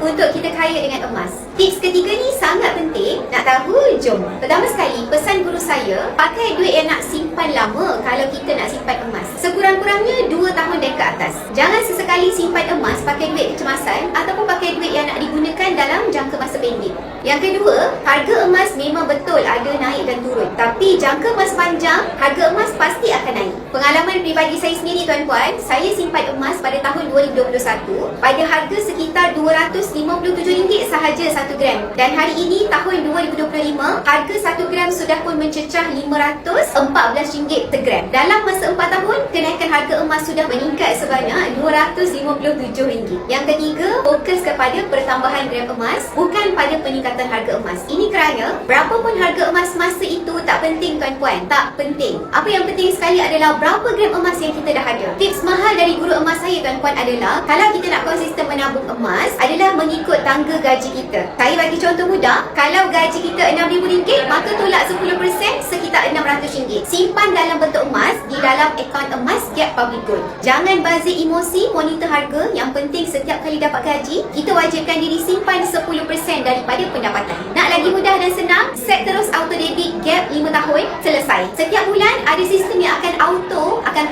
untuk kita kaya dengan emas? Tips ketiga ni sangat penting. Nak tahu? Jom. Pertama sekali, pesan guru saya, pakai duit yang nak simpan lama kalau kita nak simpan emas. Sekurang-kurangnya 2 tahun dan ke atas. Jangan sesekali simpan emas pakai duit kecemasan ataupun pakai duit yang nak digunakan dalam jangka masa pendek. Yang kedua, harga emas memang betul ada naik dan turun. Tapi jangka masa panjang, harga emas pasti akan naik. Pengalaman pribadi saya sendiri tuan-puan, saya simpan emas pada tahun 2021 pada harga sekitar RM257 sahaja 1 gram. Dan hari ini tahun 2025, harga 1 gram sudah pun mencecah RM514 per gram. Dalam masa 4 tahun, kenaikan harga emas sudah meningkat sebanyak RM257. Yang ketiga, fokus kepada pertambahan gram emas, bukan pada peningkatan harga emas. Ini kerana berapapun harga emas masa itu tak penting tuan-puan, tak penting. Apa yang penting sekali adalah berapa gram emas yang kita dah ada. Tips mahal dari guru emas saya tuan-puan adalah, kalau kita nak konsisten menabung emas adalah mengikut tangga gaji kita. Saya bagi contoh mudah, kalau gaji kita RM6,000, maka tolak 10% sekitar RM600. Simpan dalam bentuk emas di dalam akaun emas Gap Public Gold. Jangan bazir emosi monitor harga. Yang penting setiap kali dapat gaji, kita wajibkan diri simpan 10% daripada pendapatan. Nak lagi mudah dan senang, set terus auto debit Gap 5 tahun, selesai. Setiap bulan ada sistem yang akan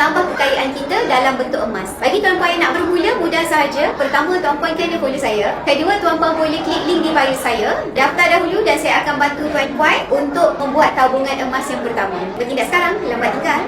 tambah kekayaan kita dalam bentuk emas. Bagi tuan-puan yang nak bermula, mudah sahaja. Pertama, tuan-puan kena follow saya. Kedua, tuan-puan boleh klik link di bio saya. Daftar dahulu dan saya akan bantu tuan-puan untuk membuat tabungan emas yang pertama. Bertindak sekarang, lambat tinggal.